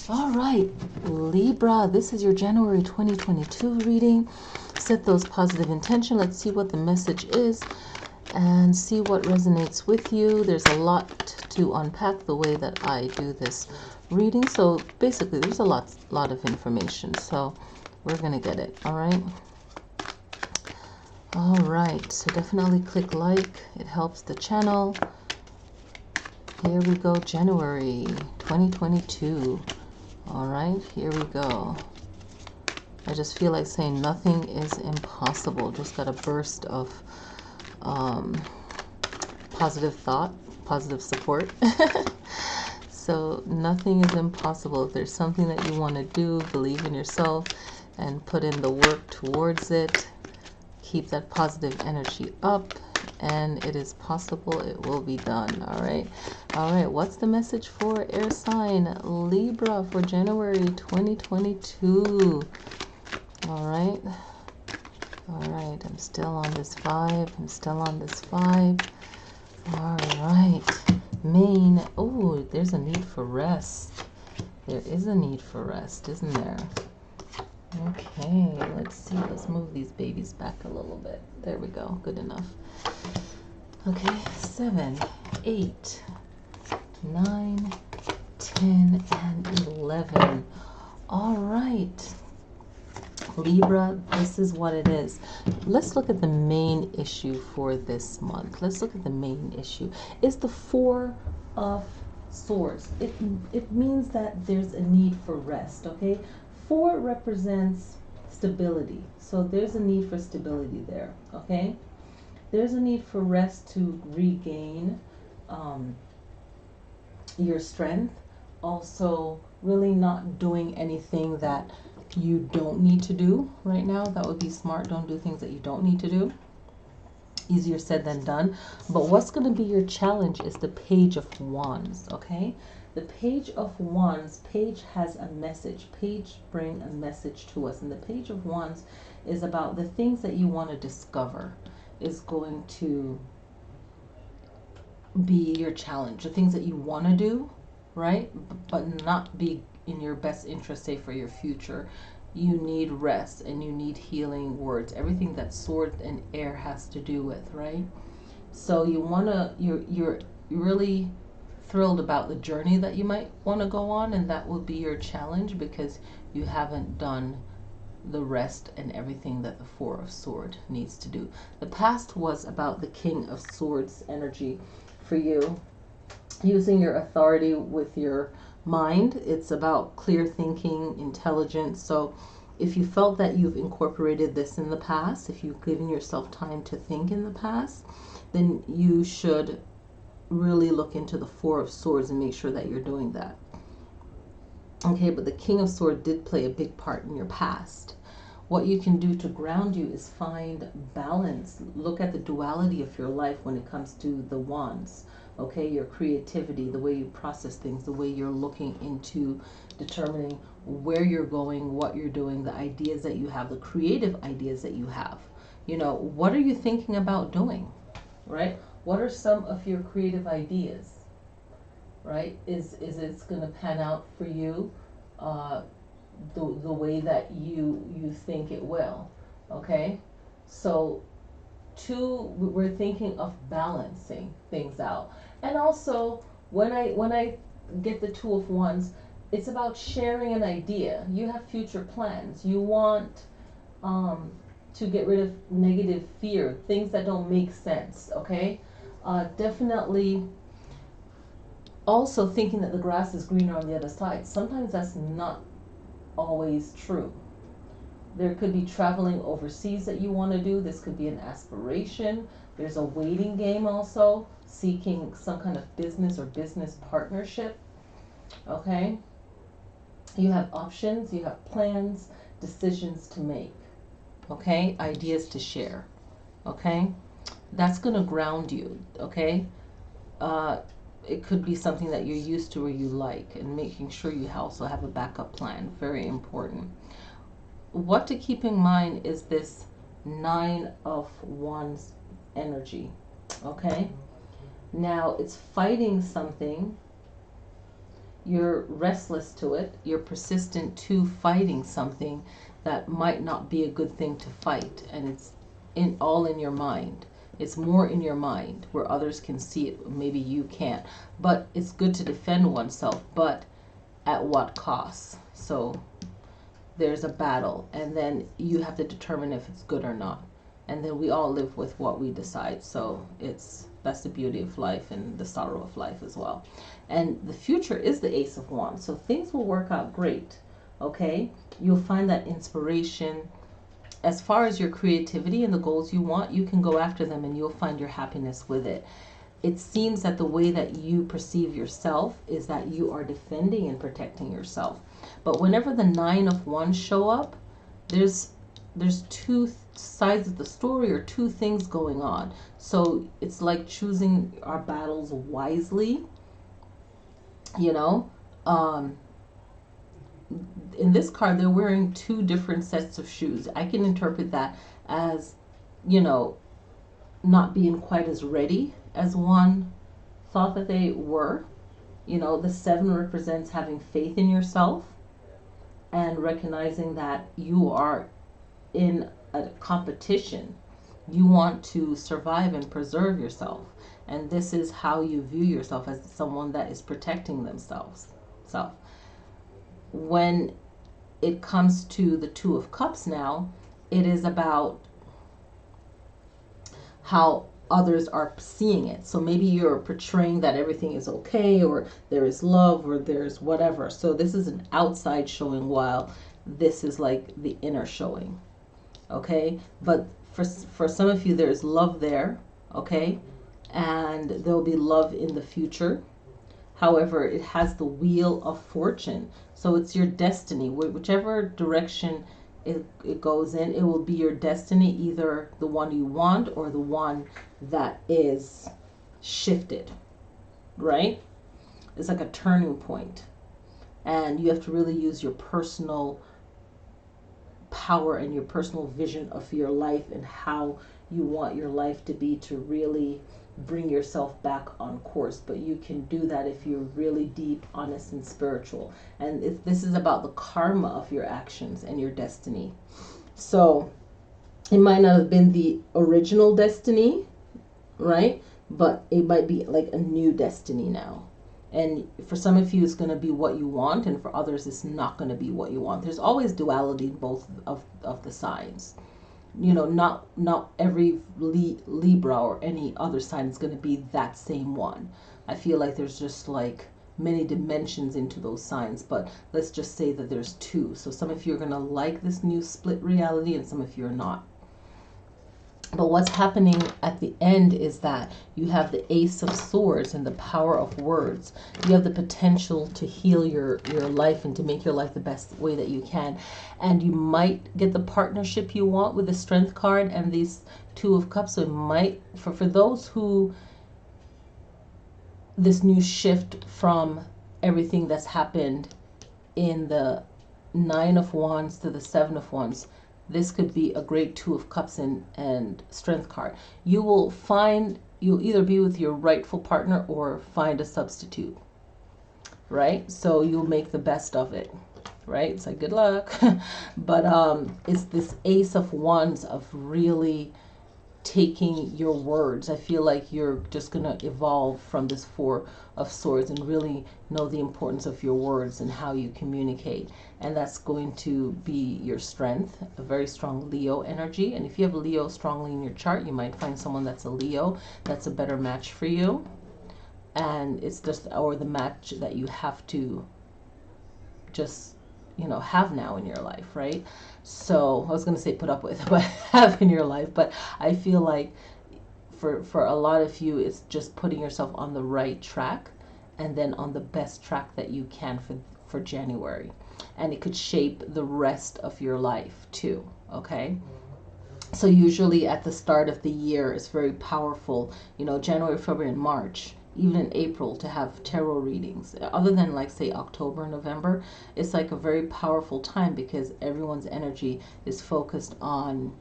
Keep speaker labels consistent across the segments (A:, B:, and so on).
A: All right, Libra, this is your January 2022 reading. Set those positive intention. Let's see what the message is and see what resonates with you. There's a lot to unpack the way that I do this reading. So basically, there's a lot of information. So we're going to get it. All right. All right. So definitely click like. It helps the channel. Here we go. January 2022. All right, here we go. I just feel like saying nothing is impossible. Just got a burst of positive thought, positive support. So nothing is impossible. If there's something that you want to do, believe in yourself and put in the work towards it. Keep that positive energy up, and it is possible. It will be done. All right. All right. What's the message for air sign Libra for January 2022? All right. All right. I'm still on this 5. I'm still on this 5. All right. Main. Oh, there's a need for rest. There is a need for rest, isn't there? Okay, let's see. Let's move these babies back a little bit. There we go. Good enough. Okay, 7, 8, 9, 10, and 11. All right. Libra, this is what it is. Let's look at the main issue for this month. Let's look at the main issue. It's the 4 of Swords. It means that there's a need for rest, okay? 4 represents stability. So there's a need for stability there, okay? There's a need for rest to regain your strength. Also, really not doing anything that you don't need to do right now. That would be smart. Don't do things that you don't need to do. Easier said than done. But what's going to be your challenge is the Page of Wands, okay? The Page of Wands, Page has a message. Page bring a message to us. And the Page of Wands is about the things that you want to discover is going to be your challenge. The things that you want to do, right? But not be in your best interest, say for your future. You need rest and you need healing words. Everything that sword and air has to do with, right? So you want to, you're really thrilled about the journey that you might want to go on, and that will be your challenge because you haven't done the rest and everything that the 4 of Swords needs to do. The past was about the King of Swords energy for you, using your authority with your mind. It's about clear thinking, intelligence. So if you felt that you've incorporated this in the past, if you've given yourself time to think in the past, then you should really look into the 4 of Swords and make sure that you're doing that. Okay, but the King of Swords did play a big part in your past. What you can do to ground you is find balance. Look at the duality of your life when it comes to the wands. Okay, your creativity, the way you process things, the way you're looking into determining where you're going, what you're doing, the ideas that you have, the creative ideas that you have. You know, what are you thinking about doing, right? What are some of your creative ideas, right? Is it going to pan out for you the way that you think it will, okay? So we're thinking of balancing things out. And also, when I get the 2 of Wands, it's about sharing an idea. You have future plans. You want to get rid of negative fear, things that don't make sense, okay? Definitely also thinking that the grass is greener on the other side. Sometimes that's not always true. There could be traveling overseas that you want to do. This could be an aspiration. There's a waiting game also, seeking some kind of business or business partnership. Okay? You have options, you have plans, decisions to make. Okay? Ideas to share. Okay? That's going to ground you. Okay? It could be something that you're used to or you like, and making sure you also have a backup plan. Very important. What to keep in mind is this 9 of Wands energy, okay? Now, it's fighting something. you're restless to it. You're persistent to fighting something that might not be a good thing to fight, and it's all in your mind. It's more in your mind where others can see it, maybe you can't. But it's good to defend oneself, but at what cost? So there's a battle, and then you have to determine if it's good or not. And then we all live with what we decide. So that's the beauty of life and the sorrow of life as well. And the future is the Ace of Wands. So things will work out great. Okay? You'll find that inspiration. As far as your creativity and the goals you want, you can go after them and you'll find your happiness with it. It seems that the way that you perceive yourself is that you are defending and protecting yourself. But whenever the Nine of Wands show up, there's two sides of the story, or two things going on. So it's like choosing our battles wisely, you know. In this card, they're wearing two different sets of shoes. I can interpret that as, you know, not being quite as ready as one thought that they were. You know, the 7 represents having faith in yourself and recognizing that you are in a competition. You want to survive and preserve yourself. And this is how you view yourself, as someone that is protecting themselves. So when it comes to the Two of Cups now, it is about how others are seeing it. So maybe you're portraying that everything is okay, or there is love, or there's whatever. So this is an outside showing, while this is like the inner showing. Okay? But for some of you, there's love there. Okay? And there'll be love in the future. However, it has the Wheel of Fortune. So it's your destiny. Whichever direction it goes in, it will be your destiny, either the one you want or the one that is shifted, right? It's like a turning point. And you have to really use your personal power and your personal vision of your life and how you want your life to be, to really bring yourself back on course. But you can do that if you're really deep, honest, and spiritual. And this is about the karma of your actions and your destiny. So it might not have been the original destiny, right? But it might be like a new destiny now. And for some of you, it's going to be what you want, and for others, it's not going to be what you want. There's always duality in both of the signs. You know, not every Libra or any other sign is going to be that same one. I feel like there's just like many dimensions into those signs, but let's just say that there's two. So some of you are going to like this new split reality, and some of you are not. But what's happening at the end is that you have the Ace of Swords and the power of words. You have the potential to heal your life and to make your life the best way that you can. And you might get the partnership you want with the Strength card and these Two of Cups. So it might, for those who, this new shift from everything that's happened in the Nine of Wands to the Seven of Wands, this could be a great Two of Cups and Strength card. You will find, you'll either be with your rightful partner or find a substitute, right? So you'll make the best of it, right? It's like, good luck. But it's this Ace of Wands of really taking your words. I feel like you're just going to evolve from this Four of Swords and really know the importance of your words and how you communicate. And that's going to be your strength, a very strong Leo energy. And if you have Leo strongly in your chart, you might find someone that's a Leo that's a better match for you. And it's just, or the match that you have to just, you know, have now in your life, right? So I was going to say put up with, but have in your life. But I feel like for a lot of you, it's just putting yourself on the right track and then on the best track that you can for January. And it could shape the rest of your life too, okay? So usually at the start of the year, it's very powerful, you know, January, February, and March, even in April, to have tarot readings. Other than like say October and November, it's like a very powerful time because everyone's energy is focused on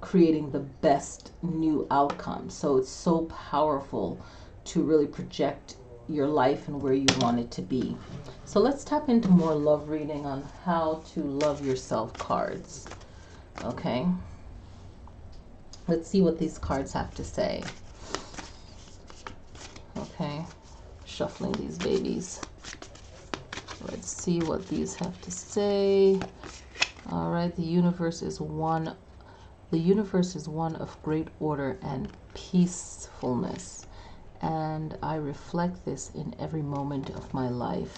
A: creating the best new outcome. So it's so powerful to really project your life and where you want it to be. So let's tap into more love reading on how to love yourself cards. Okay. Let's see what these cards have to say. Okay. Shuffling these babies. Let's see what these have to say. All right. The universe is one. The universe is one of great order and peacefulness, and I reflect this in every moment of my life.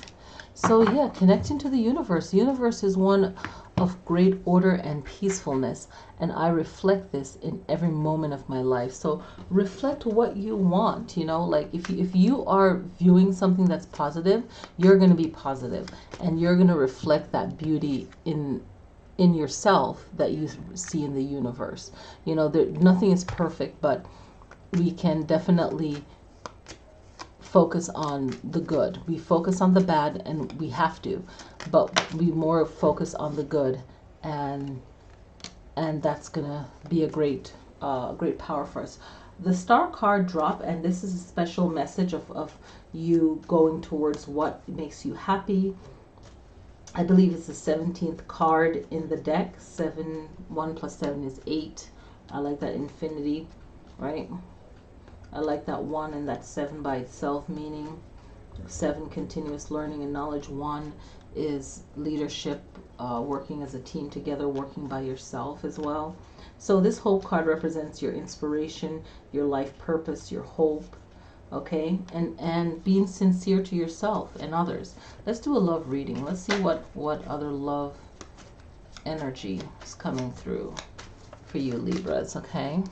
A: So yeah, connecting to the universe. The universe is one of great order and peacefulness, and I reflect this in every moment of my life. So reflect what you want, you know, like if you are viewing something that's positive, you're going to be positive, and you're going to reflect that beauty in yourself that you see in the universe. You know, nothing is perfect, but we can definitely focus on the good. We focus on the bad, and we have to, but we more focus on the good, and that's gonna be a great power for us. The star card drop, and this is a special message of you going towards what makes you happy. I believe it's the 17th card in the deck. 1 + 7 is 8. I like that infinity, right? I like that 1 and that 7 by itself, meaning 7, continuous learning and knowledge. 1 is leadership, working as a team together, working by yourself as well. So this whole card represents your inspiration, your life purpose, your hope, okay, and being sincere to yourself and others. Let's do a love reading. Let's see what other love energy is coming through for you, Libras. Okay,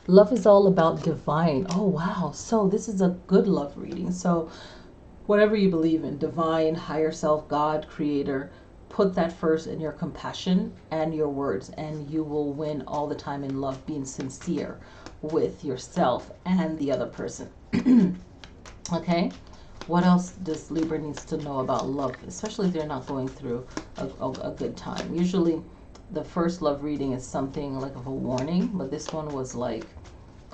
A: love is all about divine. Oh wow, so this is a good love reading. So whatever you believe in, divine, higher self, God, creator, put that first in your compassion and your words, and you will win all the time in love, being sincere with yourself and the other person. Okay, what else does Libra needs to know about love, especially if they're not going through a good time? Usually the first love reading is something like of a warning, but this one was like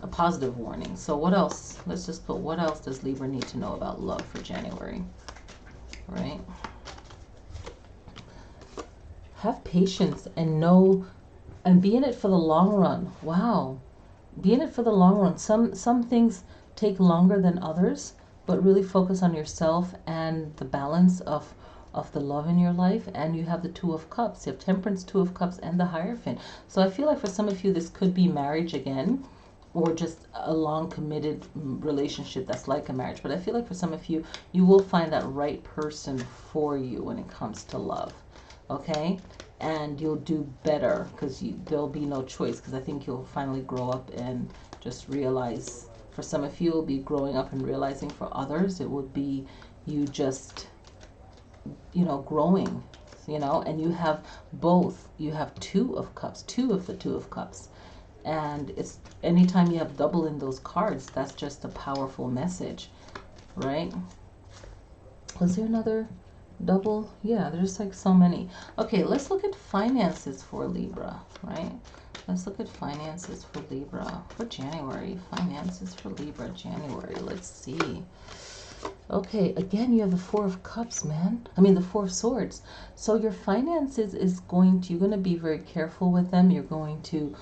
A: a positive warning. So what else? Let's just put, what else does Libra need to know about love for January? Right? Have patience and know, and be in it for the long run. Wow. Be in it for the long run. Some things take longer than others, but really focus on yourself and the balance of the love in your life. And you have the 2 of Cups. You have Temperance, 2 of Cups, and the Hierophant. So I feel like for some of you, this could be marriage again, or just a long committed relationship that's like a marriage. But I feel like for some of you, you will find that right person for you when it comes to love. Okay, and you'll do better because there'll be no choice, because I think you'll finally grow up and just realize. For some of you, it'll be growing up and realizing. For others, it would be you just, you know, growing, you know. And you have both. You have 2 of Cups, 2 of the 2 of Cups, and it's anytime you have double in those cards, that's just a powerful message, right? Was there another double? Yeah, there's like so many. Okay, let's look at finances for Libra, right? Let's look at finances for Libra for January. Finances for Libra January. Let's see. Okay, again, you have the 4 of Cups, man. I mean, the 4 of Swords. So your finances is you're going to be very careful with them. You're going to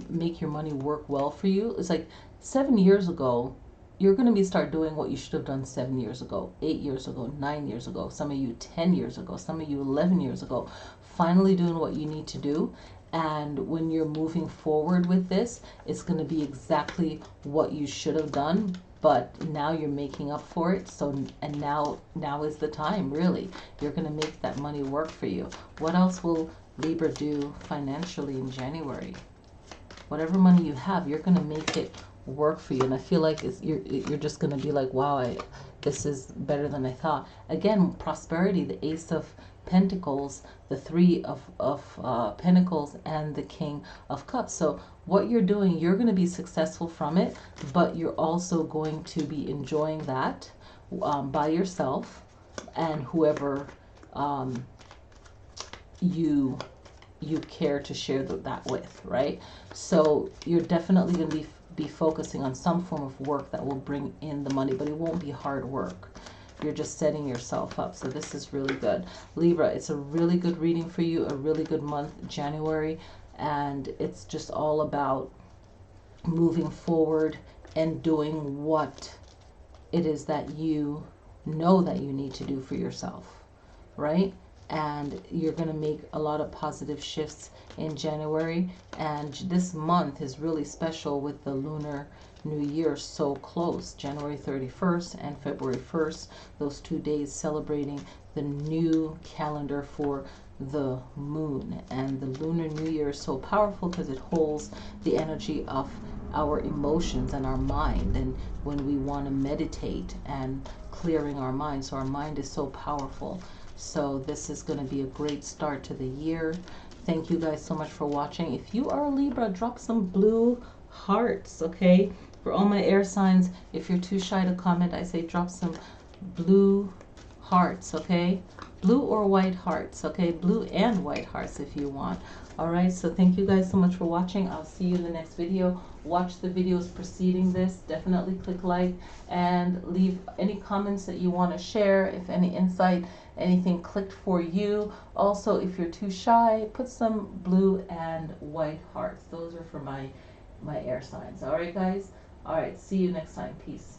A: make your money work well for you. It's like 7 years ago, you're going to start doing what you should have done 7 years ago, 8 years ago, 9 years ago, some of you 10 years ago, some of you 11 years ago, finally doing what you need to do. And when you're moving forward with this, it's going to be exactly what you should have done, but now you're making up for it. So, and now is the time, really. You're going to make that money work for you. What else will Libra do financially in January? Whatever money you have, you're going to make it work for you. And I feel like you're just going to be like, wow, this is better than I thought. Again, prosperity, the Ace of Pentacles, the 3 of Pentacles, and the King of Cups. So what you're doing, you're going to be successful from it, but you're also going to be enjoying that by yourself and whoever you care to share that with, right? So you're definitely going to be be focusing on some form of work that will bring in the money, but it won't be hard work. You're just setting yourself up. So this is really good. Libra, it's a really good reading for you, a really good month, January. And it's just all about moving forward and doing what it is that you know that you need to do for yourself, right? And you're going to make a lot of positive shifts in January. And this month is really special with the Lunar New Year so close, January 31st and February 1st, those 2 days celebrating the new calendar for the moon. And the Lunar New Year is so powerful because it holds the energy of our emotions and our mind, and when we want to meditate and clearing our mind. So our mind is so powerful. So this is going to be a great start to the year. Thank you guys so much for watching. If you are a Libra, drop some blue hearts, okay? For all my air signs, if you're too shy to comment, I say drop some blue hearts, okay? Blue or white hearts, okay? Blue and white hearts if you want. All right, so thank you guys so much for watching. I'll see you in the next video. Watch the videos preceding this. Definitely click like and leave any comments that you want to share. If any insight, anything clicked for you. Also, if you're too shy, put some blue and white hearts. Those are for my air signs. All right, guys. All right, see you next time. Peace.